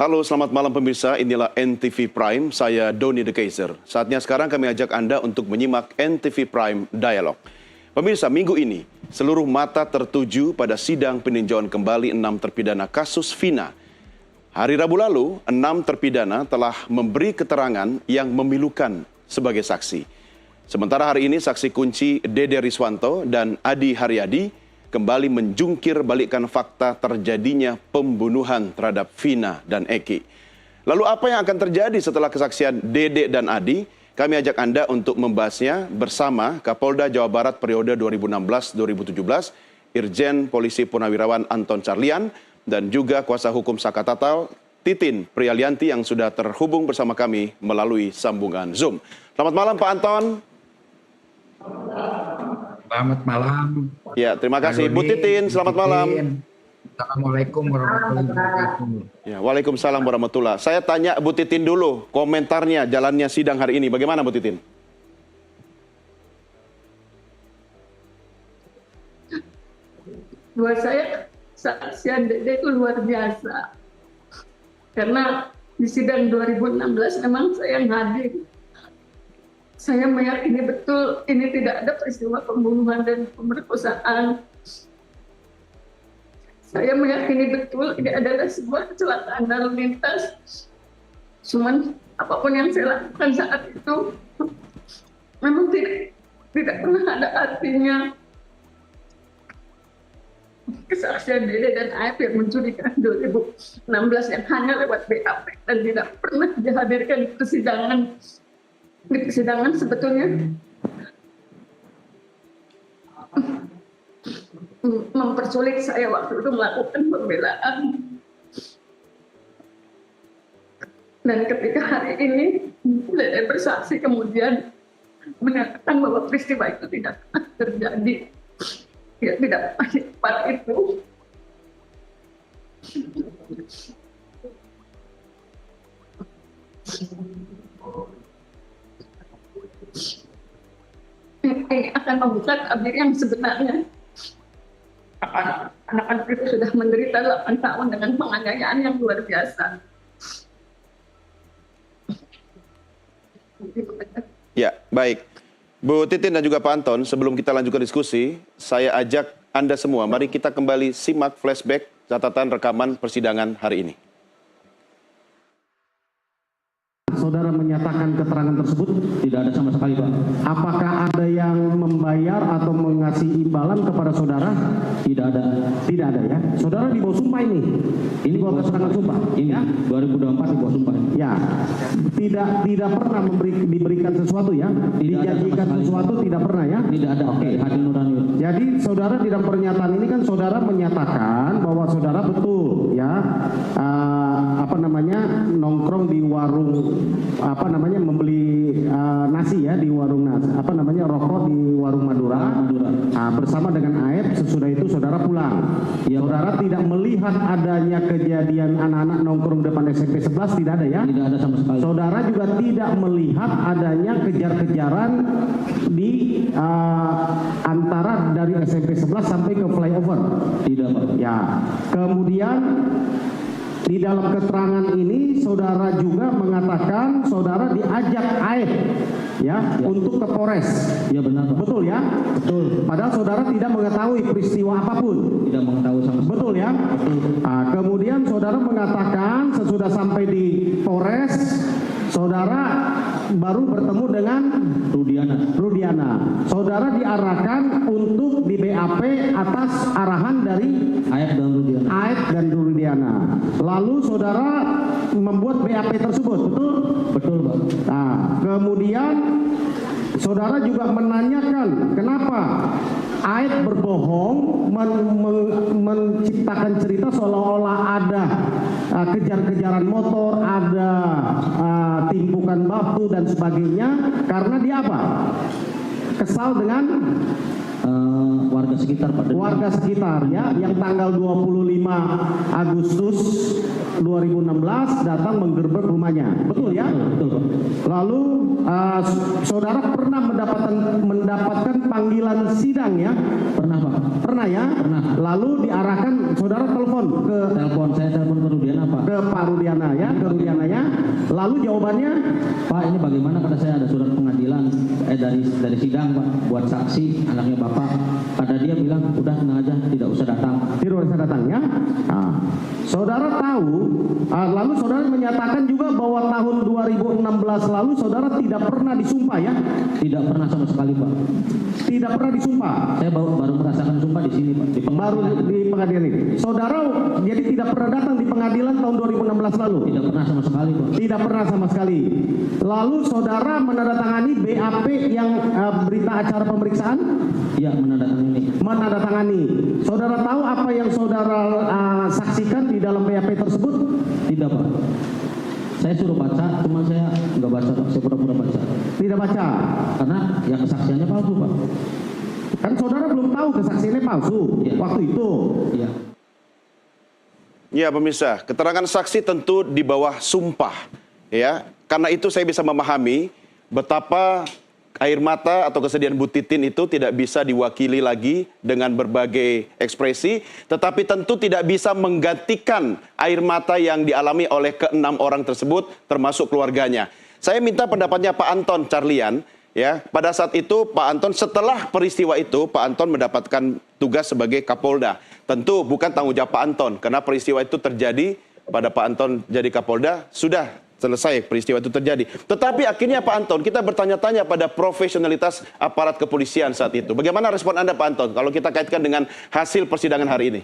Halo, selamat malam pemirsa. Inilah NTV Prime. Saya Doni The Kaiser. Saatnya sekarang kami ajak Anda untuk menyimak NTV Prime Dialog. Pemirsa, minggu ini seluruh mata tertuju pada sidang peninjauan kembali 6 terpidana kasus Vina. Hari Rabu lalu, 6 terpidana telah memberi keterangan yang memilukan sebagai saksi. Sementara hari ini saksi kunci Dede Riswanto dan Adi Haryadi kembali menjungkir balikkan fakta terjadinya pembunuhan terhadap Vina dan Eki. Lalu apa yang akan terjadi setelah kesaksian Dede dan Adi? Kami ajak Anda untuk membahasnya bersama Kapolda Jawa Barat periode 2016-2017, Irjen Polisi Purnawirawan Anton Carlian, dan juga kuasa hukum Saka Tatal, Titin Prialianti yang sudah terhubung bersama kami melalui sambungan Zoom. Selamat malam Pak Anton. Selamat malam. Ya, terima kasih. Bu Titin, selamat malam. Assalamualaikum warahmatullahi wabarakatuh. Ya, waalaikumsalam warahmatullahi. Saya tanya Bu Titin dulu, komentarnya jalannya sidang hari ini. Bagaimana Bu Titin? Buat saya, saksian Dede itu luar biasa. Karena di sidang 2016 memang saya yang hadir. Saya meyakini betul ini tidak ada peristiwa pembunuhan dan pemerkosaan. Saya meyakini betul ini adalah sebuah kecelakaan lalu lintas. Cuman apapun yang saya lakukan saat itu memang tidak pernah ada artinya. Kesaksian Dede dan Aep yang mencurikan 2016 yang hanya lewat BAP dan tidak pernah dihadirkan di persidangan. Di persidangan sebetulnya mempersulit saya waktu itu melakukan pembelaan. Dan ketika hari ini Dede bersaksi kemudian menyatakan bahwa peristiwa itu tidak pernah terjadi. Ya, tidak cepat itu. Ini akan membuka tabir yang sebenarnya. Anak-anak itu sudah menderita 8 tahun dengan penganiayaan yang luar biasa. Ya, baik. Bu Titin dan juga Pak Anton, sebelum kita lanjutkan diskusi, saya ajak Anda semua, mari kita kembali simak flashback catatan rekaman persidangan hari ini. Saudara menyatakan keterangan tersebut? Tidak ada sama sekali, Pak. Apakah ada yang membayar atau mengasih imbalan kepada saudara? Tidak ada. Tidak ada ya. Saudara di bawah sumpah ini. Ini bawah keterangan sumpah. Ini ya? 2024 di bawah sumpah. Ya. Tidak pernah diberikan sesuatu ya. Dijanjikan sesuatu tidak pernah ya. Tidak ada. Oke, hati nurani. Jadi saudara di dalam pernyataan ini kan saudara menyatakan bahwa saudara betul ya. Nongkrong di warung membeli nasi ya di warung nasi rokok di warung Madura. Bersama dengan Aep. Sesudah itu saudara pulang ya, saudara tidak melihat adanya kejadian anak-anak nongkrong depan SMP 11, tidak ada ya? Tidak ada sama sekali. Saudara juga tidak melihat adanya kejar-kejaran di antara dari SMP 11 sampai ke flyover? Tidak, Pak. Ya. Kemudian di dalam keterangan ini saudara juga mengatakan saudara diajak Aep ya untuk ke Polres. Ya benar, Pak. Betul ya? Betul. Padahal saudara tidak mengetahui peristiwa apapun. Tidak mengetahui sama sekali. Betul ya? Betul. Kemudian saudara mengatakan sesudah sampai di Polres saudara baru bertemu dengan Rudiana. Saudara diarahkan untuk di BAP atas arahan dari Aep dan Rudiana. Lalu saudara membuat BAP tersebut, betul? Betul, Pak. Nah, kemudian saudara juga menanyakan kenapa Aep berbohong menciptakan cerita seolah-olah ada kejar-kejaran motor, ada timbukan batu dan sebagainya, karena dia apa? Kesal dengan warga sekitar, Pak. Warga sekitar ya, yang tanggal 25 Agustus 2016 datang menggerbek rumahnya. Betul ya? Betul. Lalu saudara pernah mendapatkan panggilan sidang ya? Pernah, Pak. Pernah ya? Pernah. Lalu diarahkan saudara telepon saya telepon ke Rudiana, Pak. Ke Pak Rudiana. kerugiannya. Lalu jawabannya, Pak, ini bagaimana kata saya ada surat pengadilan dari sidang Pak buat saksi anaknya Bapak. Kata dia bilang udah tenang aja, tidak usah datang. tidak usah datang ya. Nah, saudara tahu, lalu saudara menyatakan juga bahwa tahun 2016 lalu saudara tidak pernah disumpah ya? Tidak pernah sama sekali Pak. Tidak pernah disumpah. Saya baru merasakan sumpah di sini Pak. Baru di pengadilan ini. Saudara jadi tidak pernah datang di pengadilan tahun 2016 lalu? Tidak pernah sama sekali Pak. Tidak pernah sama sekali. Lalu saudara menandatangani BAP yang berita acara pemeriksaan? Iya, menandatangani. Menandatangani. Saudara tahu apa yang saudara saksikan di dalam BAP tersebut? Tidak Pak. Saya suruh baca, cuma saya nggak baca Pak. Saya pura-pura baca. Tidak baca. Karena yang kesaksiannya palsu Pak. Kan saudara belum tahu kesaksiannya palsu Iya. waktu itu. Iya. Ya pemirsa, keterangan saksi tentu di bawah sumpah. Ya, karena itu saya bisa memahami betapa air mata atau kesedihan Bu Titin itu tidak bisa diwakili lagi dengan berbagai ekspresi, tetapi tentu tidak bisa menggantikan air mata yang dialami oleh ke-6 orang tersebut, termasuk keluarganya. Saya minta pendapatnya Pak Anton Carlian. Ya, pada saat itu Pak Anton, setelah peristiwa itu Pak Anton mendapatkan tugas sebagai Kapolda. Tentu bukan tanggung jawab Pak Anton, karena peristiwa itu terjadi pada Pak Anton jadi Kapolda, sudah selesai peristiwa itu terjadi. Tetapi akhirnya Pak Anton, kita bertanya-tanya pada profesionalitas aparat kepolisian saat itu. Bagaimana respon Anda Pak Anton kalau kita kaitkan dengan hasil persidangan hari ini?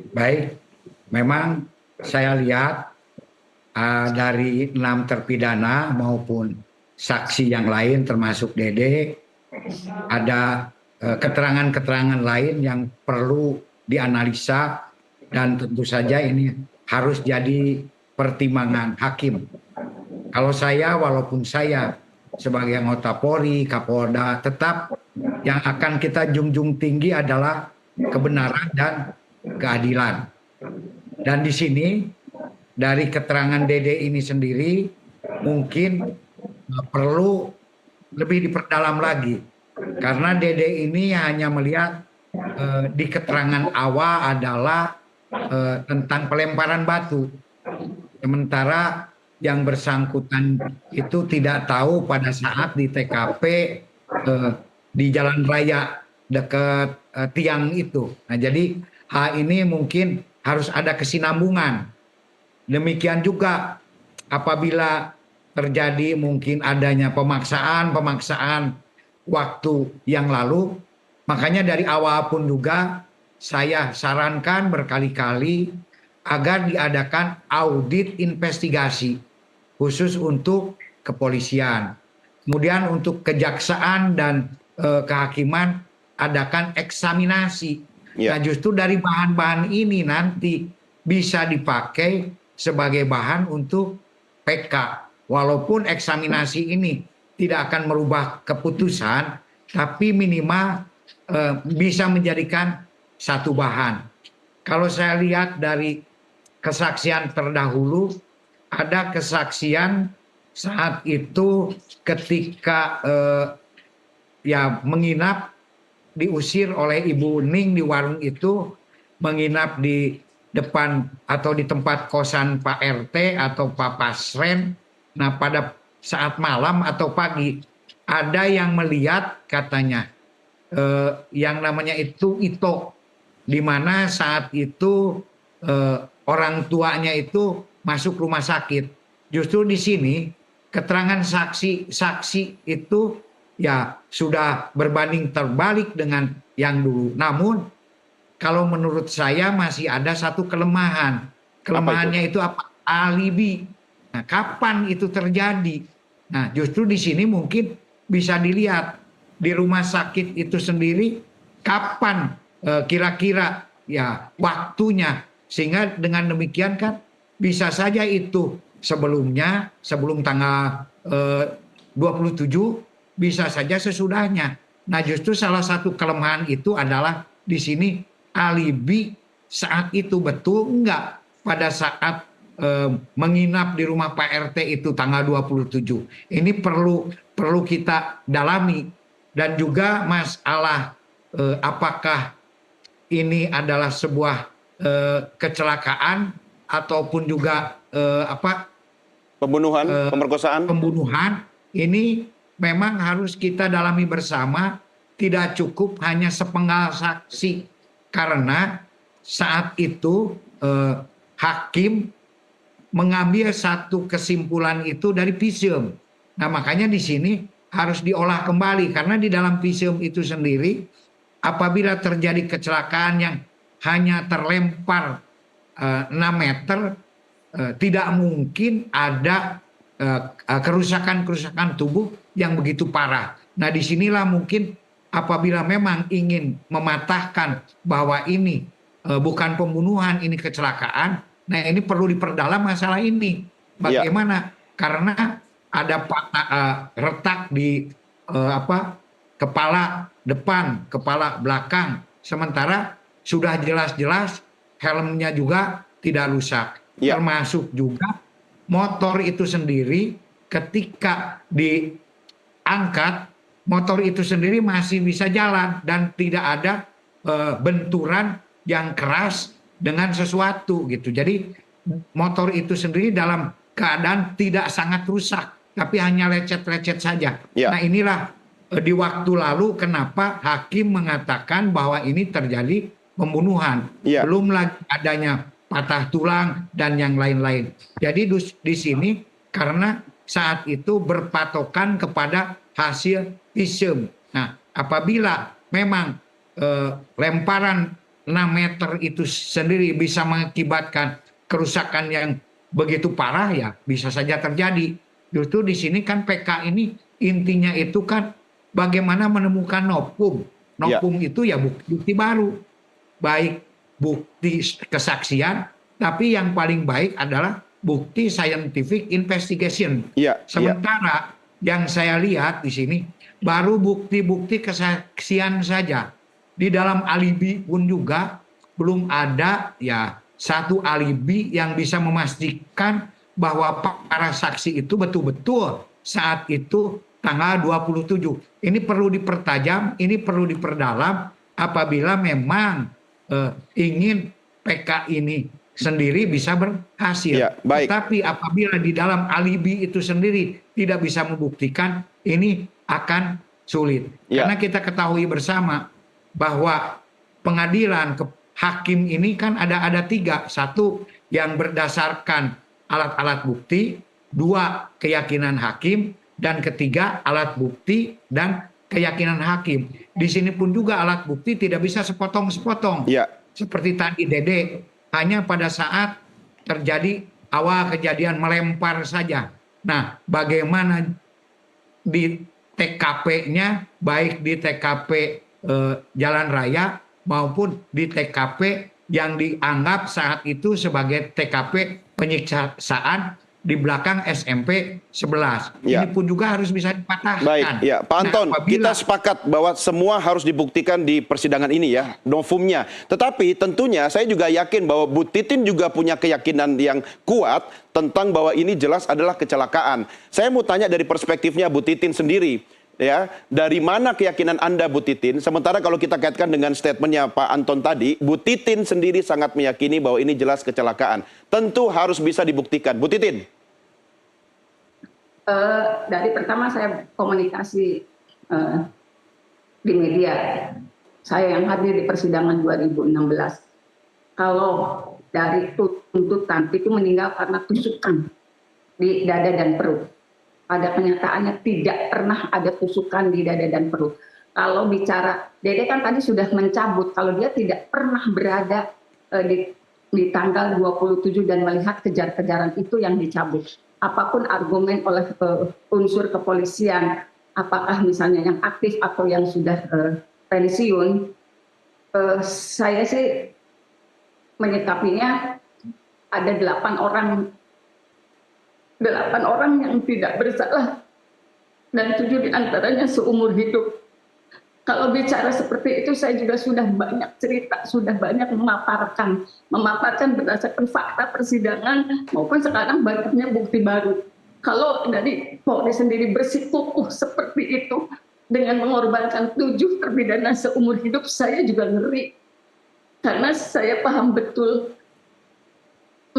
Baik, memang saya lihat dari 6 terpidana maupun saksi yang lain termasuk Dede, ada keterangan-keterangan lain yang perlu dianalisa dan tentu saja ini harus jadi pertimbangan hakim. Kalau saya, walaupun saya sebagai anggota Polri, Kapolda, tetap yang akan kita junjung tinggi adalah kebenaran dan keadilan. Dan di sini dari keterangan Dede ini sendiri mungkin perlu lebih diperdalam lagi, karena Dede ini hanya melihat di keterangan awal adalah tentang pelemparan batu, sementara yang bersangkutan itu tidak tahu pada saat di TKP di jalan raya dekat tiang itu. Nah, jadi hal ini mungkin harus ada kesinambungan. Demikian juga apabila terjadi mungkin adanya pemaksaan waktu yang lalu, makanya dari awal pun juga saya sarankan berkali-kali agar diadakan audit investigasi khusus untuk kepolisian. Kemudian untuk kejaksaan dan kehakiman adakan eksaminasi. Ya. Nah, justru dari bahan-bahan ini nanti bisa dipakai sebagai bahan untuk PK. Walaupun eksaminasi ini tidak akan merubah keputusan, tapi minimal bisa menjadikan satu bahan. Kalau saya lihat dari kesaksian terdahulu, ada kesaksian saat itu ketika menginap, diusir oleh Ibu Ning di warung itu, menginap di depan atau di tempat kosan Pak RT atau Pak Pasren. Nah, pada saat malam atau pagi ada yang melihat katanya yang namanya itu Ito, di mana saat itu orang tuanya itu masuk rumah sakit. Justru di sini keterangan saksi itu ya sudah berbanding terbalik dengan yang dulu. Namun kalau menurut saya masih ada satu kelemahan. Kelemahannya itu apa? Alibi. Nah, kapan itu terjadi? Nah, justru di sini mungkin bisa dilihat di rumah sakit itu sendiri kapan kira-kira ya waktunya, sehingga dengan demikian kan bisa saja itu sebelum tanggal 27, bisa saja sesudahnya. Nah, justru salah satu kelemahan itu adalah di sini alibi saat itu betul enggak pada saat menginap di rumah Pak RT itu tanggal 27. Ini perlu kita dalami. Dan juga masalah apakah ini adalah sebuah kecelakaan ataupun juga Pembunuhan, pemerkosaan. pembunuhan ini memang harus kita dalami bersama, tidak cukup hanya sepenggal saksi karena saat itu hakim mengambil satu kesimpulan itu dari visum. Nah, makanya di sini harus diolah kembali karena di dalam visum itu sendiri apabila terjadi kecelakaan yang hanya terlempar 6 meter, tidak mungkin ada kerusakan-kerusakan tubuh yang begitu parah. Nah, disinilah mungkin apabila memang ingin mematahkan bahwa ini bukan pembunuhan, ini kecelakaan, nah ini perlu diperdalam masalah ini. Bagaimana? Karena ada retak di kepala depan, kepala belakang, sementara sudah jelas-jelas helmnya juga tidak rusak. Termasuk juga motor itu sendiri ketika diangkat, motor itu sendiri masih bisa jalan dan tidak ada benturan yang keras dengan sesuatu gitu. Jadi motor itu sendiri dalam keadaan tidak sangat rusak, tapi hanya lecet-lecet saja. Nah, inilah di waktu lalu kenapa hakim mengatakan bahwa ini terjadi pembunuhan. Belum lagi adanya patah tulang dan yang lain-lain. Jadi di sini karena saat itu berpatokan kepada hasil visum. Nah, apabila memang lemparan 6 meter itu sendiri bisa mengakibatkan kerusakan yang begitu parah, ya bisa saja terjadi. Justru di sini kan PK ini intinya itu kan bagaimana menemukan novum. Novum itu ya bukti baru. Baik bukti kesaksian, tapi yang paling baik adalah bukti scientific investigation. Sementara yang saya lihat di sini baru bukti-bukti kesaksian saja. Di dalam alibi pun juga belum ada ya satu alibi yang bisa memastikan bahwa para saksi itu betul-betul saat itu tanggal 27. Ini perlu dipertajam, ini perlu diperdalam apabila memang ingin PK ini sendiri bisa berhasil. Tetapi apabila di dalam alibi itu sendiri tidak bisa membuktikan, ini akan sulit. Karena kita ketahui bersama bahwa pengadilan hakim ini kan ada 3. Satu yang berdasarkan alat-alat bukti, 2 keyakinan hakim, dan ketiga alat bukti dan keyakinan hakim. Di sini pun juga alat bukti tidak bisa sepotong-sepotong. Seperti tadi Dede, hanya pada saat terjadi awal kejadian melempar saja. Nah, bagaimana di TKP-nya, baik di TKP jalan raya maupun di TKP yang dianggap saat itu sebagai TKP penyiksaan di belakang SMP 11. Ini pun juga harus bisa dipatahkan. Baik, Pak Anton, kita sepakat bahwa semua harus dibuktikan di persidangan ini ya, novumnya. Tetapi tentunya saya juga yakin bahwa Bu Titin juga punya keyakinan yang kuat tentang bahwa ini jelas adalah kecelakaan. Saya mau tanya dari perspektifnya Bu Titin sendiri. Ya, dari mana keyakinan Anda, Bu Titin? Sementara kalau kita kaitkan dengan statementnya Pak Anton tadi, Bu Titin sendiri sangat meyakini bahwa ini jelas kecelakaan. Tentu harus bisa dibuktikan. Bu Titin? Dari pertama saya komunikasi di media, saya yang hadir di persidangan 2016. Kalau dari tuntutan itu meninggal karena tusukan di dada dan perut. Pada kenyataannya tidak pernah ada tusukan di dada dan perut. Kalau bicara, Dede kan tadi sudah mencabut kalau dia tidak pernah berada di tanggal 27 dan melihat kejar-kejaran itu yang dicabut. Apapun argumen oleh unsur kepolisian, apakah misalnya yang aktif atau yang sudah pensiun, saya sih menyikapinya ada 8 orang yang tidak bersalah dan 7 diantaranya seumur hidup. Kalau bicara seperti itu saya juga sudah banyak cerita, sudah banyak memaparkan berdasarkan fakta persidangan maupun sekarang banyaknya bukti baru. Kalau dari Polri sendiri bersikukuh seperti itu dengan mengorbankan 7 terpidana seumur hidup, saya juga ngeri. Karena saya paham betul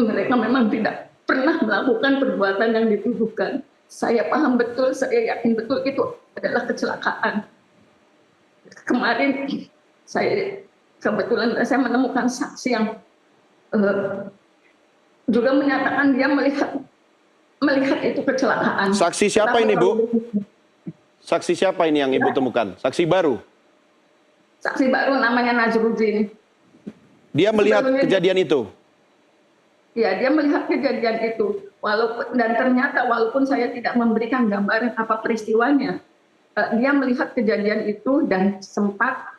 mereka memang tidak pernah melakukan perbuatan yang dituduhkan. Saya paham betul, saya yakin betul itu adalah kecelakaan. Kemarin saya kebetulan saya menemukan saksi yang juga menyatakan dia melihat itu kecelakaan. Saksi siapa ini, Bu? Saksi siapa ini yang Ibu temukan? Saksi baru? Saksi baru namanya Nazruddin. Dia melihat Sebelumnya kejadian itu? Ya, dia melihat kejadian itu. Dan ternyata walaupun saya tidak memberikan gambaran apa peristiwanya, dia melihat kejadian itu dan sempat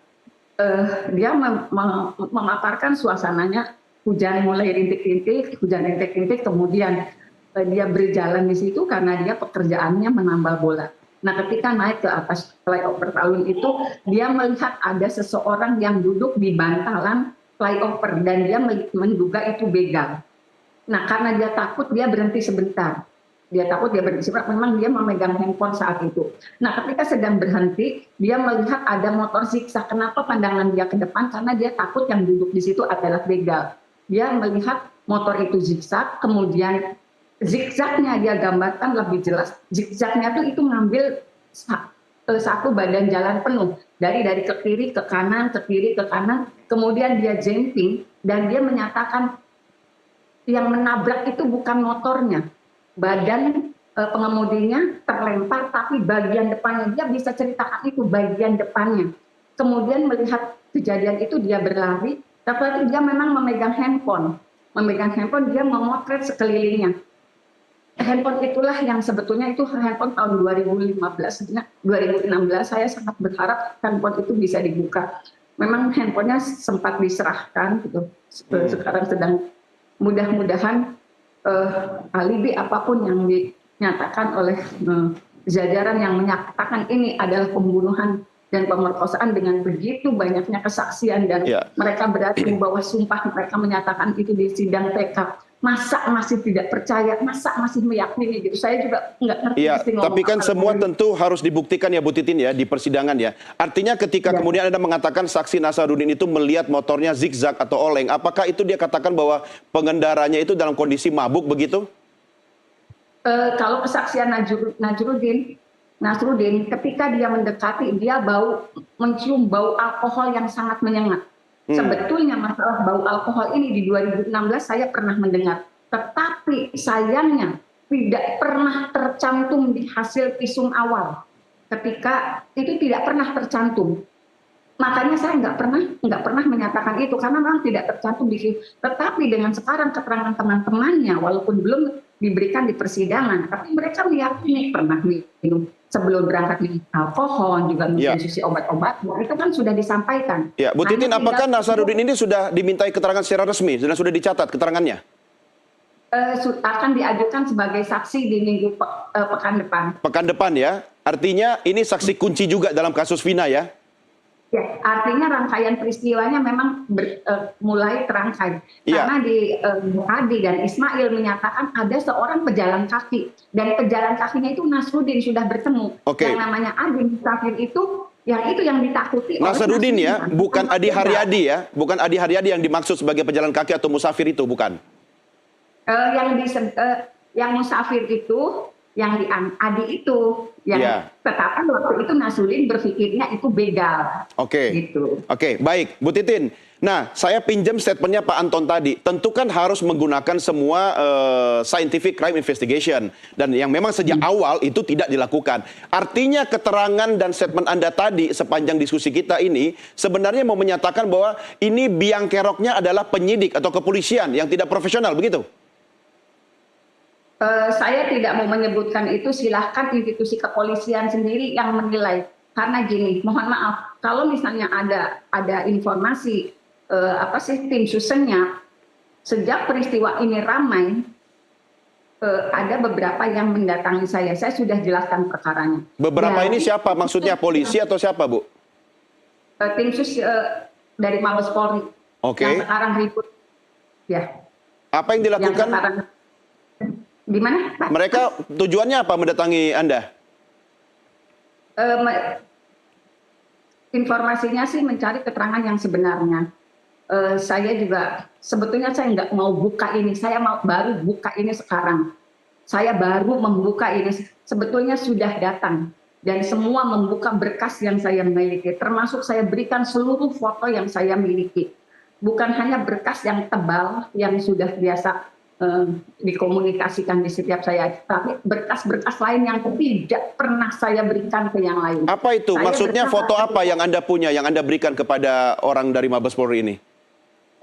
dia memaparkan suasananya, hujan mulai rintik-rintik, kemudian dia berjalan di situ karena dia pekerjaannya menambal bola. Nah, ketika naik ke atas flyover Talun itu, dia melihat ada seseorang yang duduk di bantalan flyover dan dia menduga itu begal. Nah, karena dia takut, dia berhenti sebentar. Memang dia memegang handphone saat itu. Nah, ketika sedang berhenti, dia melihat ada motor zigzag. Kenapa pandangan dia ke depan? Karena dia takut yang duduk di situ adalah begal. Dia melihat motor itu zigzag, kemudian zigzagnya dia gambarkan lebih jelas. Zigzagnya itu ngambil satu badan jalan penuh. Dari ke kiri, ke kanan, ke kiri, ke kanan. Kemudian dia jumping dan dia menyatakan yang menabrak itu bukan motornya, badan pengemudinya terlempar, tapi bagian depannya, dia bisa ceritakan itu bagian depannya. Kemudian melihat kejadian itu dia berlari, tapi dia memang memegang handphone dia memotret sekelilingnya. Handphone itulah yang sebetulnya itu handphone tahun 2016, saya sangat berharap handphone itu bisa dibuka. Memang handphonenya sempat diserahkan gitu, sekarang sedang mudah-mudahan alibi apapun yang dinyatakan oleh jajaran yang menyatakan ini adalah pembunuhan dan pemerkosaan dengan begitu banyaknya kesaksian dan mereka berani membawa sumpah, mereka menyatakan itu di sidang TK. Masa masih tidak percaya, masa masih meyakini gitu. Saya juga nggak ngerti. Iya, tapi kan semua tentu harus dibuktikan ya Bu Titin ya di persidangan ya. Artinya ketika kemudian Anda mengatakan saksi Nazruddin itu melihat motornya zigzag atau oleng, apakah itu dia katakan bahwa pengendaranya itu dalam kondisi mabuk begitu? Kalau kesaksian Nazruddin ketika dia mendekati, dia mencium bau alkohol yang sangat menyengat. Sebetulnya masalah bau alkohol ini di 2016 saya pernah mendengar, tetapi sayangnya tidak pernah tercantum di hasil visum awal. Ketika itu tidak pernah tercantum, makanya saya nggak pernah menyatakan itu karena memang tidak tercantum di situ. Tetapi dengan sekarang keterangan teman-temannya, walaupun belum diberikan di persidangan, tapi mereka meyakini pernah minum sebelum berangkat minum alkohol, juga mengkonsumsi obat-obat, itu kan sudah disampaikan. Ya, Bu Titin, apakah Nazruddin ini sudah dimintai keterangan secara resmi dan sudah dicatat keterangannya? Akan diajukan sebagai saksi di minggu pekan depan. Pekan depan ya, artinya ini saksi kunci juga dalam kasus Vina ya? Ya, artinya rangkaian peristiwanya memang mulai terangkai. Karena di Adi dan Ismail menyatakan ada seorang pejalan kaki. Dan pejalan kakinya itu Nazruddin sudah bertemu. Yang namanya Adi Musafir itu yang ditakuti. Nazruddin ya, bukan Adi Haryadi ya? Bukan Adi Haryadi yang dimaksud sebagai pejalan kaki atau musafir itu, bukan? Yang musafir itu, yang di Adi itu, yang tetapi waktu itu Nazruddin berpikirnya itu begal. Oke, baik, Bu Titin. Nah, saya pinjam statementnya Pak Anton tadi. Tentu kan harus menggunakan semua scientific crime investigation dan yang memang sejak awal itu tidak dilakukan. Artinya keterangan dan statement Anda tadi sepanjang diskusi kita ini sebenarnya mau menyatakan bahwa ini biang keroknya adalah penyidik atau kepolisian yang tidak profesional, begitu? Saya tidak mau menyebutkan itu, silahkan institusi kepolisian sendiri yang menilai. Karena gini, mohon maaf, kalau misalnya ada informasi tim susennya, sejak peristiwa ini ramai, ada beberapa yang mendatangi saya sudah jelaskan perkaranya. Beberapa ini siapa? Maksudnya polisi atau siapa, Bu? Tim sus dari Mabes Polri. Yang sekarang ribut. Ya. Apa yang dilakukan? Gimana, Pak? Mereka tujuannya apa mendatangi Anda? Informasinya sih mencari keterangan yang sebenarnya. saya juga sebetulnya saya nggak mau buka ini, saya baru buka ini sekarang. Saya baru membuka ini, sebetulnya sudah datang dan semua membuka berkas yang saya miliki, termasuk saya berikan seluruh foto yang saya miliki. Bukan hanya berkas yang tebal yang sudah biasa dikomunikasikan di setiap saya, tapi berkas-berkas lain yang tidak pernah saya berikan ke yang lain. Apa itu? Maksudnya foto apa yang Anda punya, yang Anda berikan kepada orang dari Mabes Polri ini?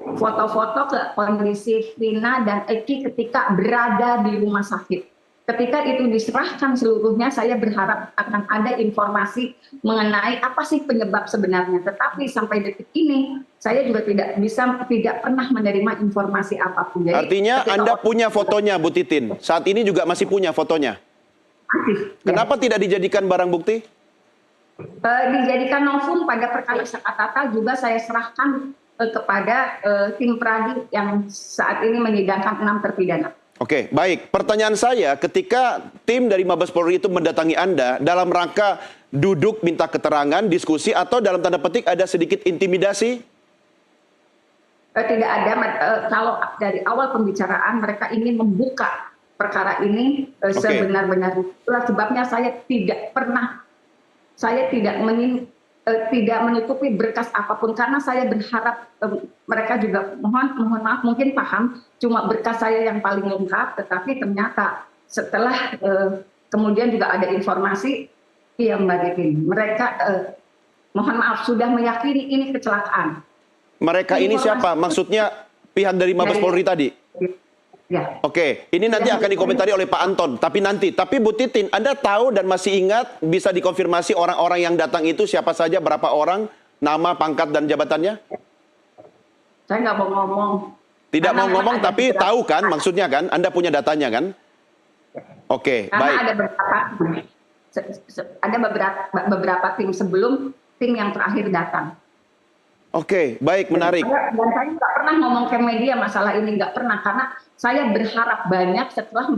Foto-foto ke kondisi Vina dan Eki ketika berada di rumah sakit. Ketika itu diserahkan seluruhnya, saya berharap akan ada informasi mengenai apa sih penyebab sebenarnya. Tetapi sampai detik ini, saya juga tidak pernah menerima informasi apapun. Jadi, artinya Anda punya fotonya, Bu Titin. Saat ini juga masih punya fotonya. masih. Kenapa tidak dijadikan barang bukti? Dijadikan novum pada perkara Sakatata juga saya serahkan kepada tim Pradi yang saat ini menyidangkan 6 terpidana. Oke, baik. Pertanyaan saya, ketika tim dari Mabes Polri itu mendatangi Anda dalam rangka duduk minta keterangan, diskusi, atau dalam tanda petik ada sedikit intimidasi? Tidak ada, kalau dari awal pembicaraan mereka ingin membuka perkara ini sebenar-benarnya. Itulah sebabnya saya tidak menutupi berkas apapun karena saya berharap mereka juga mohon maaf mungkin paham cuma berkas saya yang paling lengkap, tetapi ternyata setelah kemudian juga ada informasi yang Mbak Titin, mereka mohon maaf sudah meyakini ini kecelakaan. Mereka ini siapa? Maksudnya pihak dari Mabes Polri tadi? Ya. Oke, ini nanti akan dikomentari oleh Pak Anton, tapi nanti. Tapi Bu Titin, Anda tahu dan masih ingat, bisa dikonfirmasi orang-orang yang datang itu siapa saja, berapa orang, nama, pangkat, dan jabatannya? Saya nggak mau ngomong. Tidak Karena mau ngomong, ada tapi tahu kan, maksudnya kan? Anda punya datanya kan? Oke, baik. Karena ada beberapa tim sebelum tim yang terakhir datang. Oke, baik, menarik. Dan saya nggak pernah ngomong ke media masalah ini, nggak pernah. Karena saya berharap banyak setelah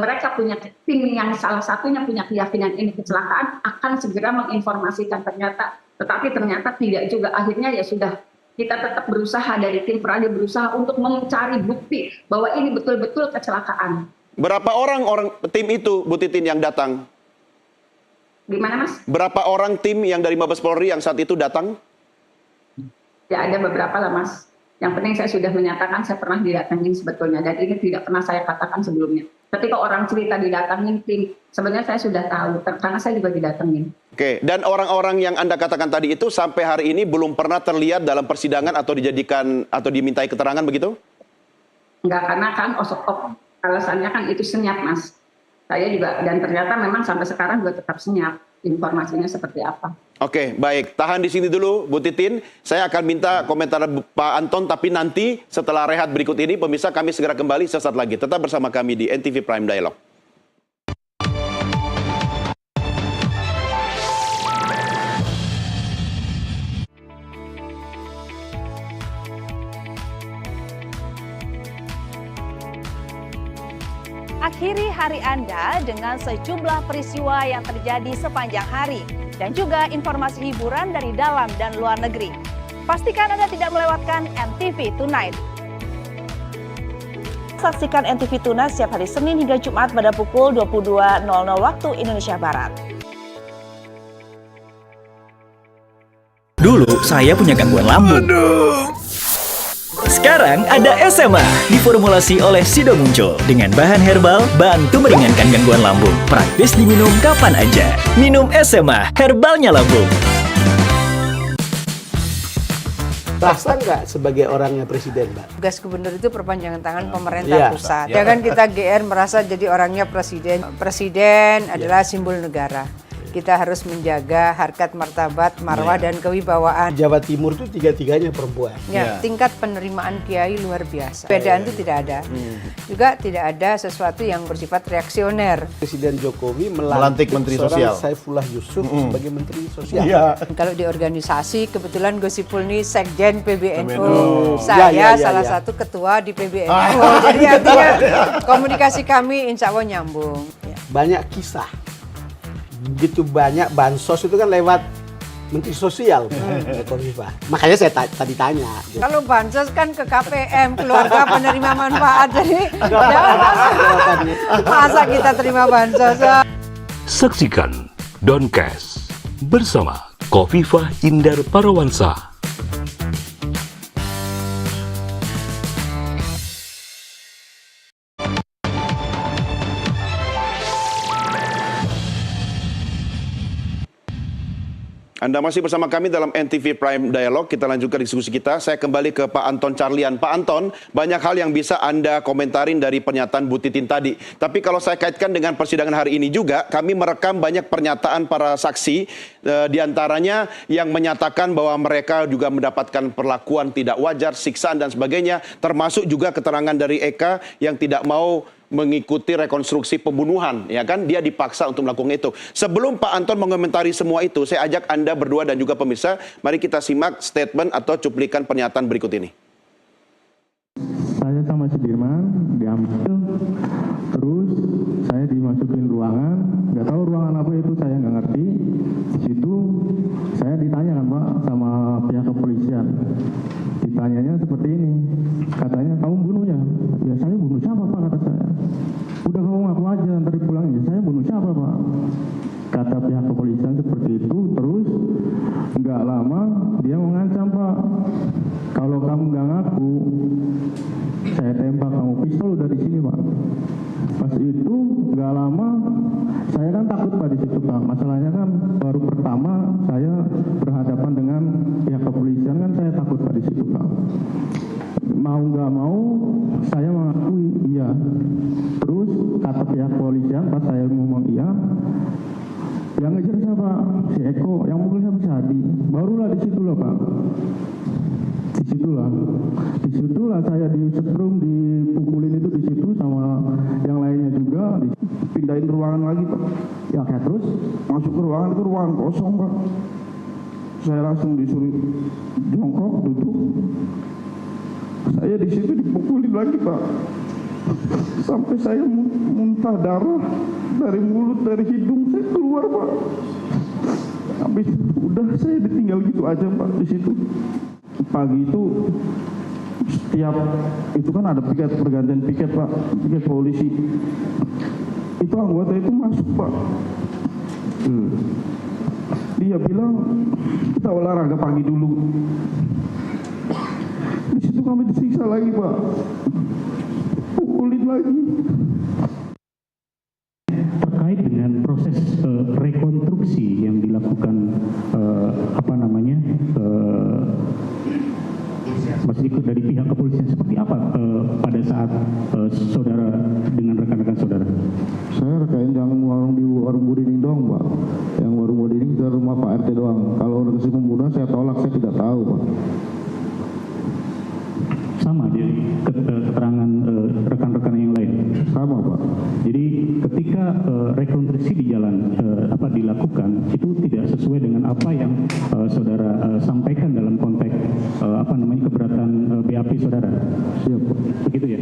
mereka punya tim yang salah satunya punya keyakinan ini kecelakaan, akan segera menginformasikan tetapi ternyata tidak juga. Akhirnya ya sudah, kita tetap berusaha dari tim Pradi berusaha untuk mencari bukti bahwa ini betul-betul kecelakaan. Berapa orang tim itu, Bu Titin, yang datang? Gimana Mas? Berapa orang tim yang dari Mabes Polri yang saat itu datang? Ya ada beberapa lah Mas. Yang penting saya sudah menyatakan saya pernah didatengin sebetulnya. Dan ini tidak pernah saya katakan sebelumnya. Ketika orang cerita didatengin tim, sebenarnya saya sudah tahu. Karena saya juga didatengin. Oke, dan orang-orang yang Anda katakan tadi itu sampai hari ini belum pernah terlihat dalam persidangan atau dijadikan atau dimintai keterangan begitu? Enggak, karena kan alasannya kan itu senyap Mas. Saya juga, dan ternyata memang sampai sekarang juga tetap senyap. Informasinya seperti apa. Oke, baik. Tahan di sini dulu, Bu Titin. Saya akan minta komentar Pak Anton, tapi nanti setelah rehat berikut ini, pemirsa, kami segera kembali sesaat lagi. Tetap bersama kami di NTV Prime Dialog. Akhiri hari Anda dengan sejumlah peristiwa yang terjadi sepanjang hari dan juga informasi hiburan dari dalam dan luar negeri. Pastikan Anda tidak melewatkan NTV Tonight. Saksikan NTV Tonight setiap hari Senin hingga Jumat pada pukul 22.00 waktu Indonesia Barat. Dulu saya punya gangguan lambung. Sekarang ada SMA, diformulasi oleh Sido Muncul dengan bahan herbal, bantu meringankan gangguan lambung. Praktis diminum kapan aja. Minum SMA, herbalnya lambung. Rasa nggak sebagai orangnya presiden, Mbak? Tugas gubernur itu perpanjangan tangan pemerintah pusat. Jangan kita GR merasa jadi orangnya presiden. Presiden adalah simbol negara. Kita harus menjaga harkat martabat, marwah dan kewibawaan. Jawa Timur itu tiga-tiganya perempuan. Ya, tingkat penerimaan kiai luar biasa. Perbedaan itu tidak ada. Juga tidak ada sesuatu yang bersifat reaksioner. Presiden Jokowi melantik Menteri Sosial Saifullah Yusuf sebagai Menteri Sosial. Kalau di organisasi, kebetulan Gosipul ini Sekjen PBNU. Saya salah satu ketua di PBNU. Jadi artinya komunikasi kami insya Allah nyambung. Banyak kisah. Begitu banyak bansos itu kan lewat Menteri Sosial Kofifa. Makanya saya tadi tanya. Kalau bansos kan ke KPM, keluarga penerima manfaat. Jadi masa kita terima bansos. Saksikan Doncast bersama Kofifa Indar Parawansa. Anda masih bersama kami dalam NTV Prime Dialog. Kita lanjutkan diskusi kita. Saya kembali ke Pak Anton Carlian. Pak Anton, banyak hal yang bisa Anda komentarin dari pernyataan Bu Titin tadi. Tapi kalau saya kaitkan dengan persidangan hari ini juga, kami merekam banyak pernyataan para saksi, diantaranya yang menyatakan bahwa mereka juga mendapatkan perlakuan tidak wajar, siksaan dan sebagainya. Termasuk juga keterangan dari Eka yang tidak mau mengikuti rekonstruksi pembunuhan, ya kan? Dia dipaksa untuk melakukan itu. Sebelum Pak Anton mengomentari semua itu, saya ajak Anda berdua dan juga pemirsa, mari kita simak statement atau cuplikan pernyataan berikut ini. Saya sama Sudirman diambil, terus saya dimasukin ruangan, nggak tahu ruangan apa itu, saya nggak ngerti. Di situ saya ditanya kan Pak sama pihak kepolisian. Ditanyanya seperti ini, katanya kamu bunuhnya. Ya saya bunuh siapa Pak, kata saya. Udah kamu ngaku aja, ntar pulangnya. Saya bunuh siapa Pak? Kata pihak kepolisian seperti itu. Terus nggak lama dia mengancam Pak, kalau kamu nggak ngaku saya tembak kamu, pistol udah di sini Pak. Pas itu nggak lama saya kan takut Pak di situ Pak. Masalahnya kan baru pertama saya berhadapan dengan pihak kepolisian, kan saya takut Pak di situ Pak. Mau nggak mau saya mengakui iya. Terus kata pihak kepolisian pas saya ngomong iya, yang ngejar siapa? Si Eko, yang mukul siapa? Si Hadi. Barulah di situ loh Pak. Disitulah saya disetrum, dipukulin itu di situ sama yang lainnya juga, dipindahin ruangan lagi Pak. Ya kayak terus masuk ke ruangan, itu ruangan kosong Pak. Saya langsung disuruh jongkok duduk. Saya di situ dipukulin lagi Pak. Sampai saya muntah darah dari mulut, dari hidung saya keluar Pak. Habis udah saya ditinggal gitu aja Pak di situ. Pagi itu setiap itu kan ada piket, pergantian piket Pak, piket polisi. Itu anggota itu masuk Pak. Dia bilang kita olahraga pagi dulu. Di situ kami disiksa lagi Pak. Pukulin lagi. Terkait dengan proses rekonstruksi yang dilakukan Mas Diko dari pihak kepolisian, seperti apa pada saat saudara dengan rekan-rekan saudara? Saya rekain yang warung di warung Budining doang Pak. Yang warung Budining ke rumah Pak RT doang. Kalau rekonstruksi pembunuhan saya tolak, saya tidak tahu Pak. Sama dari keterangan rekan-rekan yang lain? Sama Pak. Jadi ketika rekonstruksi di jalan dilakukan, itu tidak sesuai dengan apa yang saudara sampaikan dalam konteks keberatan BAP saudara? Siap Pak. Begitu ya?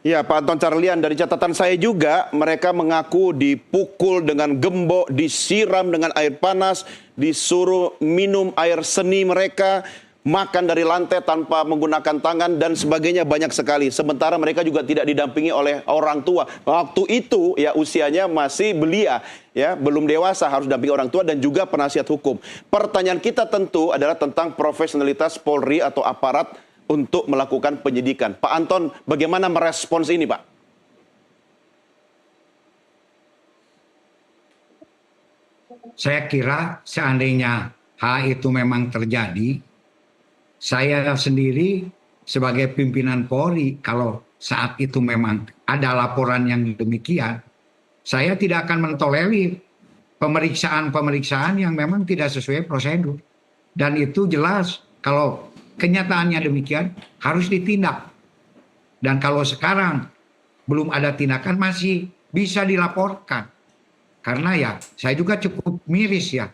Ya, Pak Anton Carlian, dari catatan saya juga mereka mengaku dipukul dengan gembok, disiram dengan air panas, disuruh minum air seni mereka, makan dari lantai tanpa menggunakan tangan dan sebagainya, banyak sekali. Sementara mereka juga tidak didampingi oleh orang tua. Waktu itu ya usianya masih belia, ya belum dewasa, harus dampingi orang tua dan juga penasihat hukum. Pertanyaan kita tentu adalah tentang profesionalitas Polri atau aparat untuk melakukan penyidikan. Pak Anton, bagaimana merespons ini, Pak? Saya kira seandainya hal itu memang terjadi, saya sendiri sebagai pimpinan Polri, kalau saat itu memang ada laporan yang demikian, saya tidak akan mentolerir pemeriksaan-pemeriksaan yang memang tidak sesuai prosedur. Dan itu jelas kalau kenyataannya demikian harus ditindak. Dan kalau sekarang belum ada tindakan masih bisa dilaporkan. Karena ya saya juga cukup miris ya.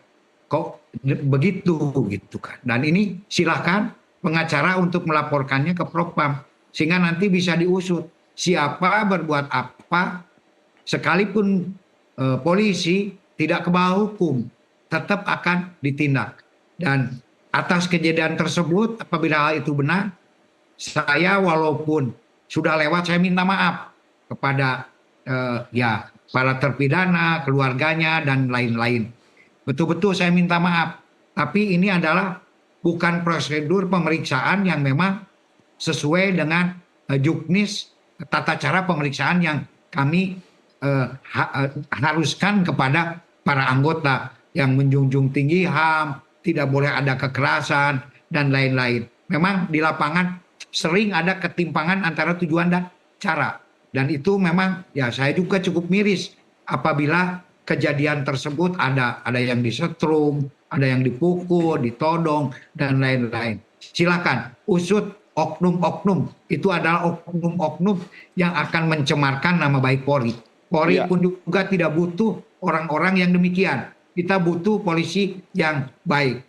Kok begitu gitu kan. Dan ini silahkan pengacara untuk melaporkannya ke Propam. Sehingga nanti bisa diusut siapa berbuat apa, sekalipun polisi tidak ke bawah hukum. tetap akan ditindak. Dan atas kejadian tersebut, apabila hal itu benar, saya walaupun sudah lewat, saya minta maaf kepada ya para terpidana, keluarganya, dan lain-lain. Betul-betul saya minta maaf. Tapi ini adalah bukan prosedur pemeriksaan yang memang sesuai dengan juknis tata cara pemeriksaan yang kami haruskan kepada para anggota yang menjunjung tinggi HAM, tidak boleh ada kekerasan, dan lain-lain. Memang di lapangan sering ada ketimpangan antara tujuan dan cara. Dan itu memang ya saya juga cukup miris apabila kejadian tersebut ada yang disetrum, ada yang dipukul, ditodong, dan lain-lain. Silakan usut oknum-oknum. Itu adalah oknum-oknum yang akan mencemarkan nama baik Polri. Polri pun juga tidak butuh orang-orang yang demikian. Kita butuh polisi yang baik.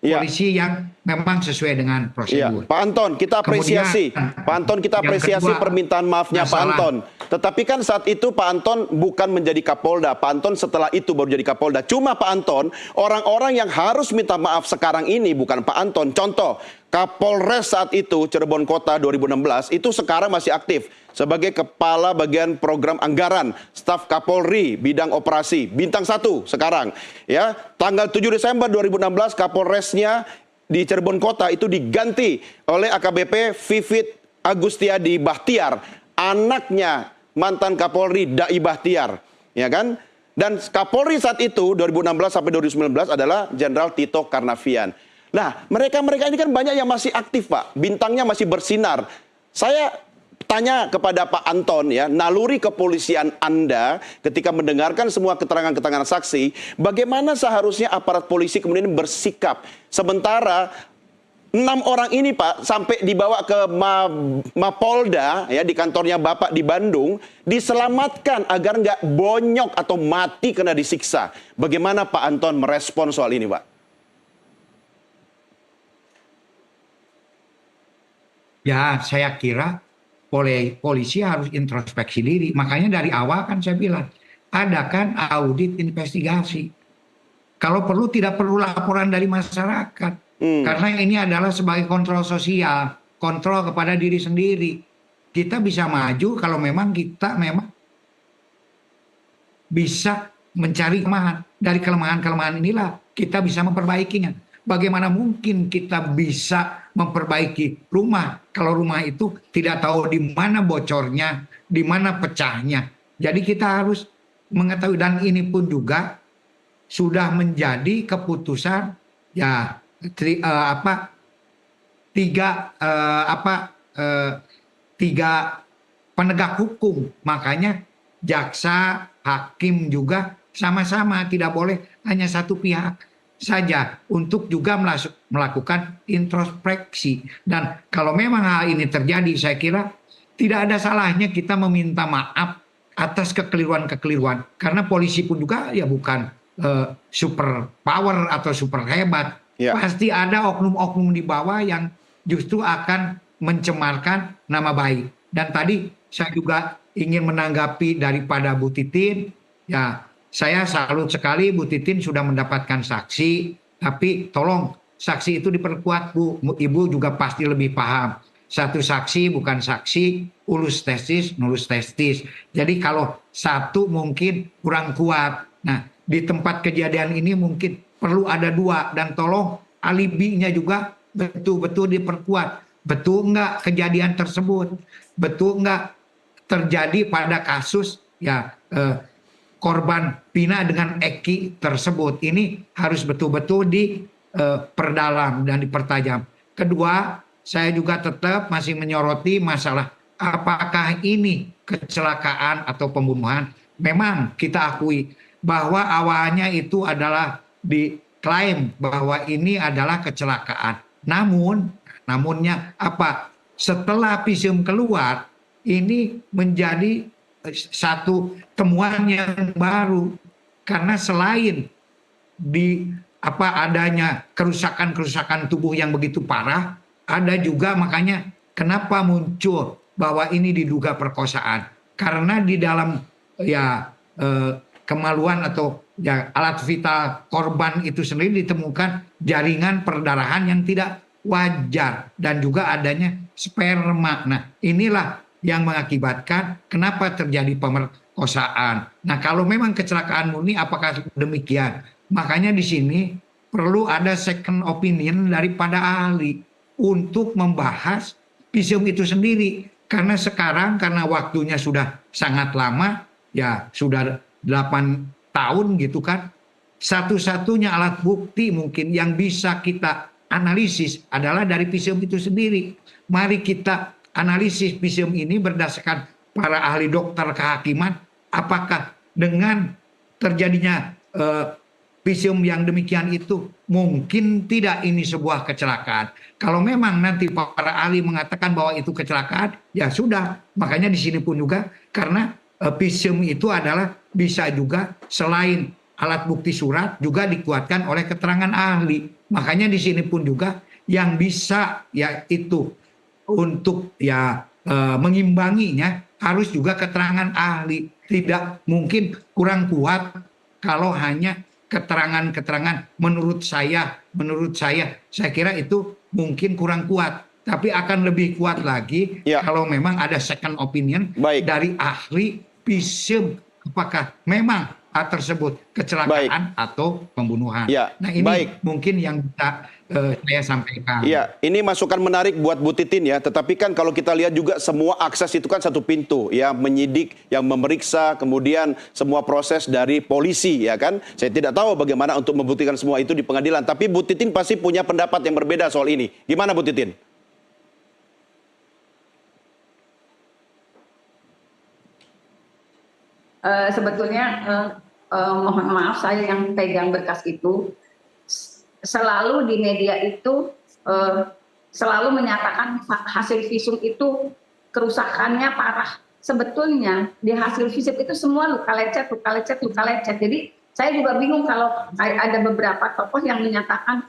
Polisi yang memang sesuai dengan prosedur. Pak Anton, kita apresiasi. Pak Anton, kita apresiasi permintaan maafnya Pak Anton. Tetapi kan saat itu Pak Anton bukan menjadi Kapolda. Pak Anton setelah itu baru jadi Kapolda. Cuma Pak Anton, orang-orang yang harus minta maaf sekarang ini bukan Pak Anton. Contoh, Kapolres saat itu Cirebon Kota 2016 itu sekarang masih aktif sebagai Kepala Bagian Program Anggaran Staf Kapolri bidang operasi bintang 1 sekarang. Ya, tanggal 7 Desember 2016 Kapolresnya di Cirebon Kota itu diganti oleh AKBP Vivit Agustiadi Bahtiar, anaknya mantan Kapolri Dai Bahtiar, ya kan? Dan Kapolri saat itu 2016 sampai 2019 adalah Jenderal Tito Karnavian. Nah, mereka-mereka ini kan banyak yang masih aktif, Pak. Bintangnya masih bersinar. Saya tanya kepada Pak Anton ya, naluri kepolisian Anda ketika mendengarkan semua keterangan-keterangan saksi, bagaimana seharusnya aparat polisi kemudian bersikap? Sementara 6 orang ini Pak sampai dibawa ke Mapolda ya, di kantornya Bapak di Bandung, diselamatkan agar nggak bonyok atau mati karena disiksa. Bagaimana Pak Anton merespon soal ini, Pak? Ya, saya kira polisi harus introspeksi diri. Makanya dari awal kan saya bilang, adakan audit investigasi. Kalau perlu tidak perlu laporan dari masyarakat. Karena ini adalah sebagai kontrol sosial, kontrol kepada diri sendiri. Kita bisa maju kalau memang kita bisa mencari kelemahan. Dari kelemahan-kelemahan inilah kita bisa memperbaikinya. Bagaimana mungkin kita bisa memperbaiki rumah kalau rumah itu tidak tahu di mana bocornya, di mana pecahnya. Jadi kita harus mengetahui, dan ini pun juga sudah menjadi keputusan ya tiga penegak hukum. Makanya jaksa, hakim juga sama-sama tidak boleh hanya satu pihak saja untuk juga melakukan introspeksi. Dan kalau memang hal ini terjadi, saya kira tidak ada salahnya kita meminta maaf atas kekeliruan-kekeliruan, karena polisi pun juga ya bukan super power atau super hebat. Pasti ada oknum-oknum di bawah yang justru akan mencemarkan nama baik. Dan tadi saya juga ingin menanggapi daripada Bu Titin, ya saya salut sekali Bu Titin sudah mendapatkan saksi, tapi tolong saksi itu diperkuat Bu. Ibu juga pasti lebih paham. Satu saksi bukan saksi, ulus testis, nulus testis. Jadi kalau satu mungkin kurang kuat. Nah, di tempat kejadian ini mungkin perlu ada 2, dan tolong alibinya juga betul-betul diperkuat. Betul enggak kejadian tersebut? Betul enggak terjadi pada kasus ya korban Pina dengan Eki tersebut? Ini harus betul-betul diperdalam dan dipertajam. Kedua, saya juga tetap masih menyoroti masalah apakah ini kecelakaan atau pembunuhan. Memang kita akui bahwa awalnya itu adalah diklaim bahwa ini adalah kecelakaan. Namunnya apa? Setelah visum keluar, ini menjadi satu temuan yang baru, karena selain adanya kerusakan-kerusakan tubuh yang begitu parah, ada juga makanya kenapa muncul bahwa ini diduga perkosaan, karena di dalam kemaluan atau ya alat vital korban itu sendiri ditemukan jaringan perdarahan yang tidak wajar dan juga adanya sperma. Nah, inilah yang mengakibatkan kenapa terjadi pemerkosaan. Nah, kalau memang kecelakaan murni apakah demikian? Makanya di sini perlu ada second opinion daripada ahli untuk membahas visum itu sendiri. Karena sekarang karena waktunya sudah sangat lama, ya sudah 8 tahun gitu kan. Satu-satunya alat bukti mungkin yang bisa kita analisis adalah dari visum itu sendiri. Mari kita analisis visum ini berdasarkan para ahli dokter kehakiman, apakah dengan terjadinya visum yang demikian itu mungkin tidak ini sebuah kecelakaan. Kalau memang nanti para ahli mengatakan bahwa itu kecelakaan, ya sudah. Makanya di sini pun juga karena visum itu adalah bisa juga selain alat bukti surat juga dikuatkan oleh keterangan ahli. Makanya di sini pun juga yang bisa yaitu untuk mengimbanginya harus juga keterangan ahli. Tidak mungkin kurang kuat kalau hanya keterangan-keterangan menurut saya kira itu mungkin kurang kuat. Tapi akan lebih kuat lagi kalau memang ada second opinion dari ahli visum apakah memang hal tersebut kecelakaan atau pembunuhan. Nah ini mungkin yang bisa saya sampaikan. Iya, ini masukan menarik buat Bu Titin ya. Tetapi kan kalau kita lihat juga semua akses itu kan satu pintu, ya menyidik, yang memeriksa, kemudian semua proses dari polisi, ya kan. Saya tidak tahu bagaimana untuk membuktikan semua itu di pengadilan. Tapi Bu Titin pasti punya pendapat yang berbeda soal ini. Gimana Bu Titin? Sebetulnya mohon maaf, saya yang pegang berkas itu selalu di media itu selalu menyatakan hasil visum itu kerusakannya parah. Sebetulnya di hasil visum itu semua luka lecet. Jadi saya juga bingung kalau ada beberapa tokoh yang menyatakan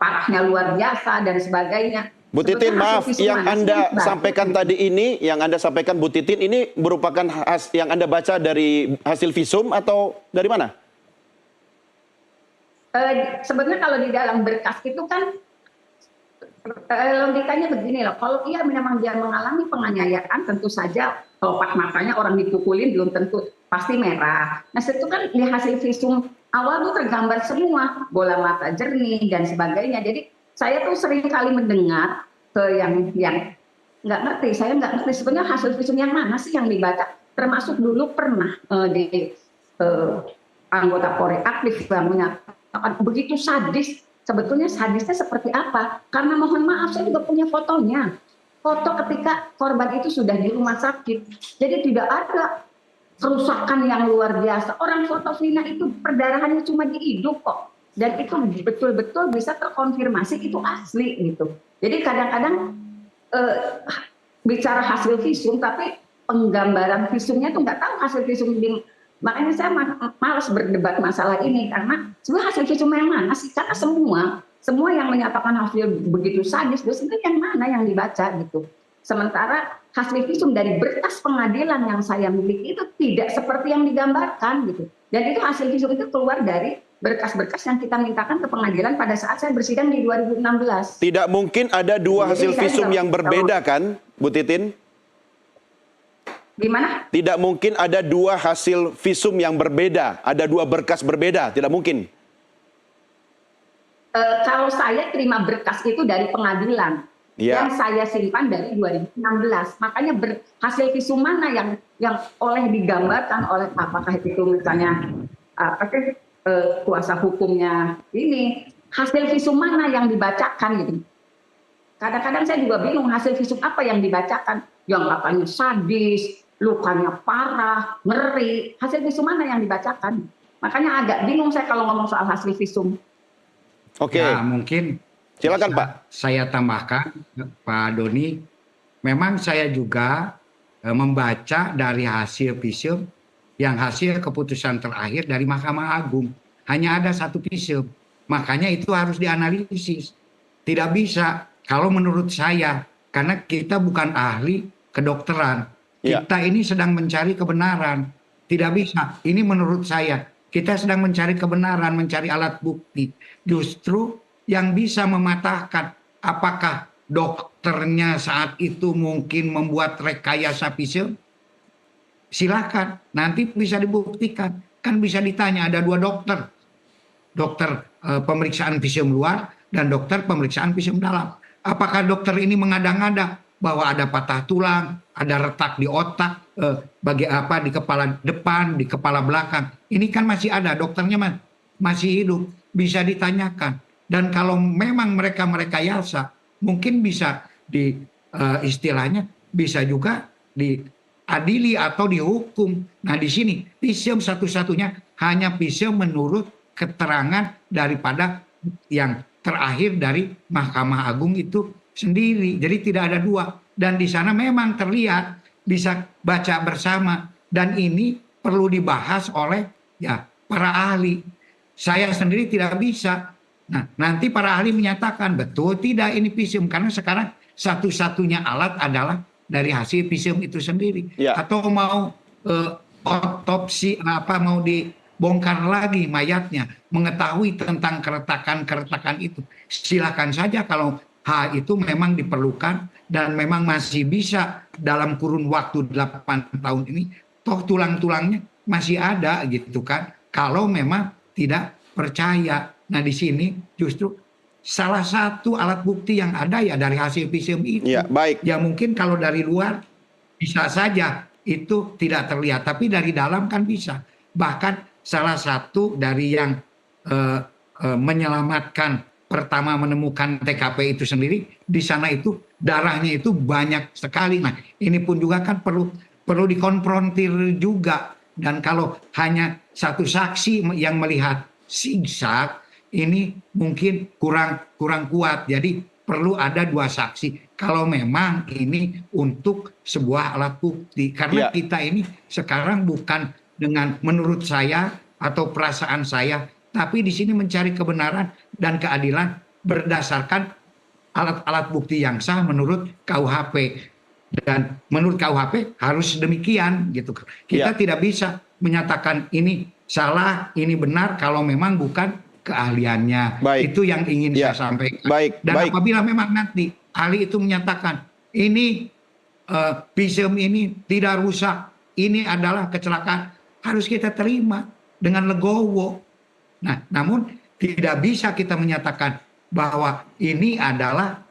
parahnya luar biasa dan sebagainya. Bu Titin, maaf, yang Anda sampaikan tadi ini, yang Anda sampaikan Bu Titin, ini merupakan yang Anda baca dari hasil visum atau dari mana? Sebenarnya kalau di dalam berkas itu kan logikanya begini loh, kalau ia memang dia mengalami penganiayaan, tentu saja kelopak matanya orang dipukulin belum tentu pasti merah. Nah itu kan di hasil visum awal tuh tergambar semua, bola mata jernih dan sebagainya. Jadi saya tuh sering kali mendengar yang nggak ngerti, saya nggak ngerti sebenarnya hasil visum yang mana sih yang dibaca. Termasuk dulu pernah di anggota Polri aktif yang menyatakan begitu sadis. Sebetulnya sadisnya seperti apa? Karena mohon maaf saya juga punya fotonya. Foto ketika korban itu sudah di rumah sakit. Jadi tidak ada kerusakan yang luar biasa. Orang foto Vina itu perdarahannya cuma di hidung kok. Dan itu betul-betul bisa terkonfirmasi itu asli gitu. Jadi kadang-kadang bicara hasil visum tapi penggambaran visumnya tuh nggak tahu hasil visum. Makanya saya malas berdebat masalah ini karena sebenarnya hasil visum yang mana sih? Karena semua yang menyatakan hasil begitu sadis, sebenarnya yang mana yang dibaca gitu. Sementara hasil visum dari berkas pengadilan yang saya miliki itu tidak seperti yang digambarkan gitu. Dan itu hasil visum itu keluar dari berkas-berkas yang kita mintakan ke pengadilan pada saat saya bersidang di 2016. Tidak mungkin ada dua hasil visum yang berbeda kan, Bu Titin? Gimana? Tidak mungkin ada dua hasil visum yang berbeda, ada dua berkas berbeda, tidak mungkin. Kalau saya terima berkas itu dari pengadilan, yang saya simpan dari 2016. Makanya hasil visum mana yang oleh digambarkan oleh apakah itu misalnya kuasa hukumnya ini, hasil visum mana yang dibacakan gitu. Kadang-kadang saya juga bingung hasil visum apa yang dibacakan, yang katanya sadis, lukanya parah, ngeri, hasil visum mana yang dibacakan. Makanya agak bingung saya kalau ngomong soal hasil visum. Oke. Ya, mungkin silakan Pak. Saya tambahkan Pak Doni, memang saya juga membaca dari hasil visum yang hasil keputusan terakhir dari Mahkamah Agung. Hanya ada satu visum. Makanya itu harus dianalisis. Tidak bisa kalau menurut saya, karena kita bukan ahli kedokteran. Kita ini sedang mencari kebenaran. Tidak bisa. Ini menurut saya. Kita sedang mencari kebenaran, mencari alat bukti. Justru yang bisa mematahkan apakah dokternya saat itu mungkin membuat rekayasa visum, silakan. Nanti bisa dibuktikan. Kan bisa ditanya, ada 2 dokter. Dokter pemeriksaan visum luar dan dokter pemeriksaan visum dalam. Apakah dokter ini mengada-ngada bahwa ada patah tulang, ada retak di otak, di kepala depan, di kepala belakang. Ini kan masih ada, dokternya masih hidup, bisa ditanyakan. Dan kalau memang mereka yasa, mungkin bisa istilahnya bisa juga diadili atau dihukum. Nah di sini visum satu-satunya hanya visum menurut keterangan daripada yang terakhir dari Mahkamah Agung itu sendiri. Jadi tidak ada 2. Dan di sana memang terlihat bisa baca bersama. Dan ini perlu dibahas oleh para ahli. Saya sendiri tidak bisa. Nah, nanti para ahli menyatakan betul tidak ini visum, karena sekarang satu-satunya alat adalah dari hasil visum itu sendiri. Atau mau otopsi mau dibongkar lagi mayatnya, mengetahui tentang keretakan itu. Silakan saja kalau hal itu memang diperlukan dan memang masih bisa dalam kurun waktu 8 tahun ini, toh tulang-tulangnya masih ada gitu kan. Kalau memang tidak percaya. Nah di sini justru salah satu alat bukti yang ada ya dari hasil visum itu. Ya, baik. Ya mungkin kalau dari luar bisa saja itu tidak terlihat, tapi dari dalam kan bisa. Bahkan salah satu dari yang menyelamatkan pertama menemukan TKP itu sendiri, di sana itu darahnya itu banyak sekali. Nah ini pun juga kan perlu dikonfrontir juga. Dan kalau hanya satu saksi yang melihat zigzag, ini mungkin kurang kuat. Jadi perlu ada 2 saksi. Kalau memang ini untuk sebuah alat bukti. Karena kita ini sekarang bukan dengan menurut saya atau perasaan saya, tapi di sini mencari kebenaran dan keadilan berdasarkan alat-alat bukti yang sah menurut KUHP. Dan menurut KUHP harus demikian gitu. Kita tidak bisa menyatakan ini salah, ini benar kalau memang bukan keahliannya. Itu yang ingin saya sampaikan. Dan apabila memang nanti ahli itu menyatakan ini visum ini tidak rusak, ini adalah kecelakaan, harus kita terima dengan legowo. Nah, namun tidak bisa kita menyatakan bahwa ini adalah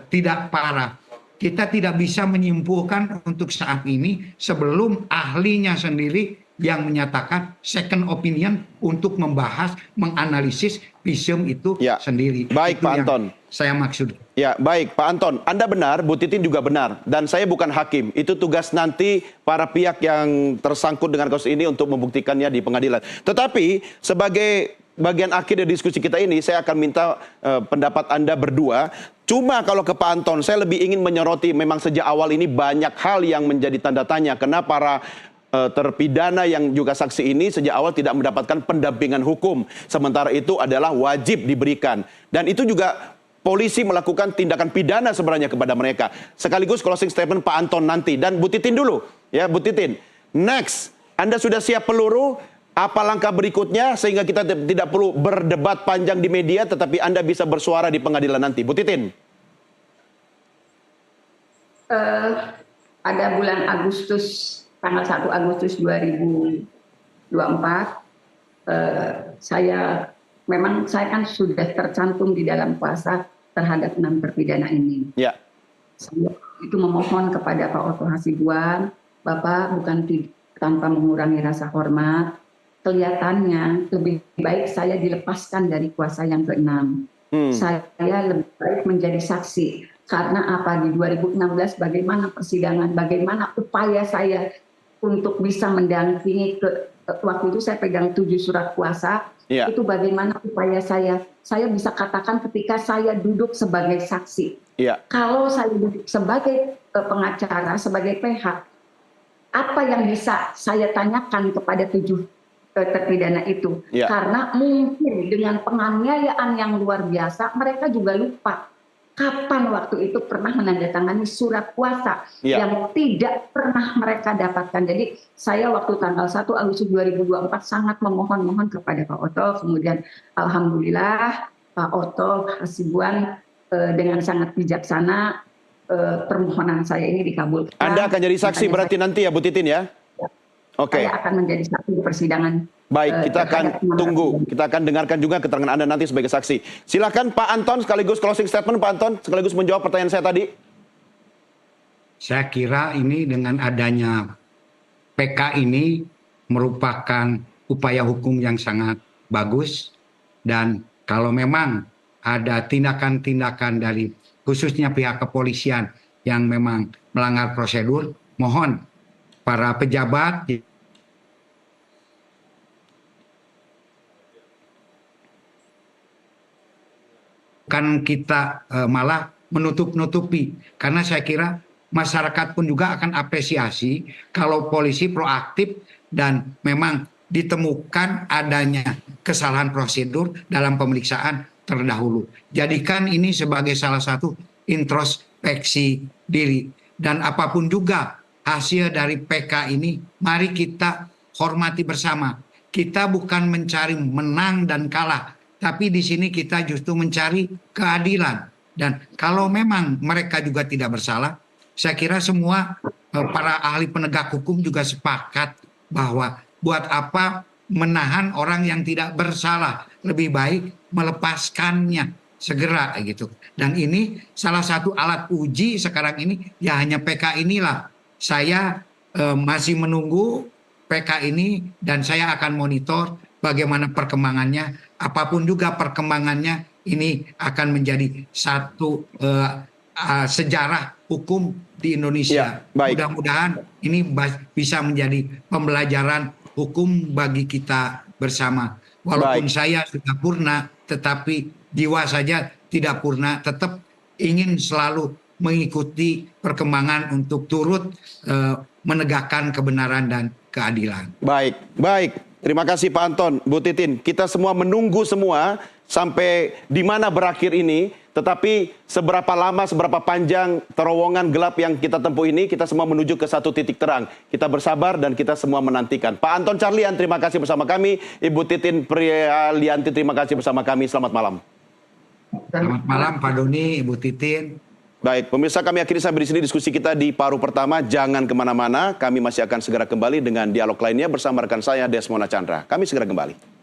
tidak parah. Kita tidak bisa menyimpulkan untuk saat ini sebelum ahlinya sendiri yang menyatakan second opinion untuk membahas, menganalisis visum itu sendiri. Baik, itu Pak Anton. Saya maksud. Ya, baik, Pak Anton. Anda benar, Bu Titin juga benar. Dan saya bukan hakim. Itu tugas nanti para pihak yang tersangkut dengan kasus ini untuk membuktikannya di pengadilan. Tetapi sebagai bagian akhir dari diskusi kita ini, saya akan minta pendapat Anda berdua. Cuma kalau ke Pak Anton, saya lebih ingin menyoroti memang sejak awal ini banyak hal yang menjadi tanda tanya. Karena para terpidana yang juga saksi ini sejak awal tidak mendapatkan pendampingan hukum. Sementara itu adalah wajib diberikan. Dan itu juga polisi melakukan tindakan pidana sebenarnya kepada mereka. Sekaligus closing statement Pak Anton nanti. Dan Bu Titin dulu. Ya, Bu Titin. Next, Anda sudah siap peluru? Apa langkah berikutnya sehingga kita tidak perlu berdebat panjang di media, tetapi Anda bisa bersuara di pengadilan nanti. Bu Titin. Pada bulan Agustus, tanggal 1 Agustus 2024, saya kan sudah tercantum di dalam kuasa terhadap 6 terpidana ini. Ya. Saya itu memohon kepada Pak Oto Hasibuan, Bapak bukan tanpa mengurangi rasa hormat, kelihatannya lebih baik saya dilepaskan dari kuasa yang ke-6. Saya lebih baik menjadi saksi. Karena apa, di 2016 bagaimana persidangan, bagaimana upaya saya untuk bisa mendampingi, waktu itu saya pegang 7 surat kuasa, itu bagaimana upaya saya bisa katakan ketika saya duduk sebagai saksi. Kalau saya duduk sebagai pengacara, sebagai pihak, apa yang bisa saya tanyakan kepada 7 terpidana itu? Karena mungkin dengan penganiayaan yang luar biasa, mereka juga lupa. kapan waktu itu pernah menandatangani surat kuasa Ya. yang tidak pernah mereka dapatkan. Jadi saya waktu tanggal 1 Agustus 2024 sangat memohon kepada Pak Otto, kemudian alhamdulillah Pak Otto Hasibuan dengan sangat bijaksana permohonan saya ini dikabulkan. Anda akan jadi saksi Makanya berarti nanti ya Bu Titin ya? Oke. saya akan menjadi saksi di persidangan. Baik, kita akan terhadap tunggu. Kita akan dengarkan juga keterangan Anda nanti sebagai saksi. Silakan Pak Anton sekaligus closing statement Pak Anton sekaligus menjawab pertanyaan saya tadi. Saya kira ini dengan adanya PK ini merupakan upaya hukum yang sangat bagus, dan kalau memang ada tindakan-tindakan dari khususnya pihak kepolisian yang memang melanggar prosedur, mohon para pejabat kan kita malah menutup-nutupi, karena saya kira masyarakat pun juga akan apresiasi kalau polisi proaktif dan memang ditemukan adanya kesalahan prosedur dalam pemeriksaan terdahulu. Jadikan ini sebagai salah satu introspeksi diri, dan apapun juga hasil dari PK ini, mari kita hormati bersama. Kita bukan mencari menang dan kalah, tapi di sini kita justru mencari keadilan. Dan kalau memang mereka juga tidak bersalah, saya kira semua para ahli penegak hukum juga sepakat bahwa buat apa menahan orang yang tidak bersalah, lebih baik melepaskannya segera gitu. Dan ini salah satu alat uji sekarang ini, ya hanya PK inilah. Saya masih menunggu PK ini dan saya akan monitor bagaimana perkembangannya. Apapun juga perkembangannya, ini akan menjadi satu sejarah hukum di Indonesia. Ya, baik. Mudah-mudahan ini bisa menjadi pembelajaran hukum bagi kita bersama. Walaupun saya sudah purna, tetapi jiwa saja tidak purna, tetap ingin selalu mengikuti perkembangan untuk turut menegakkan kebenaran dan keadilan. Baik, baik. Terima kasih Pak Anton, Bu Titin. Kita semua menunggu semua sampai di mana berakhir ini. Tetapi seberapa lama, seberapa panjang terowongan gelap yang kita tempuh ini, kita semua menuju ke satu titik terang. Kita bersabar dan kita semua menantikan. Pak Anton Carlian, terima kasih bersama kami. Ibu Titin Priyalianti, terima kasih bersama kami. Selamat malam. Selamat malam Pak Doni, Ibu Titin. Baik, pemirsa, kami akhiri sampai di sini diskusi kita di paruh pertama. Jangan kemana-mana, kami masih akan segera kembali dengan dialog lainnya bersama rekan saya Desmona Chandra. Kami segera kembali.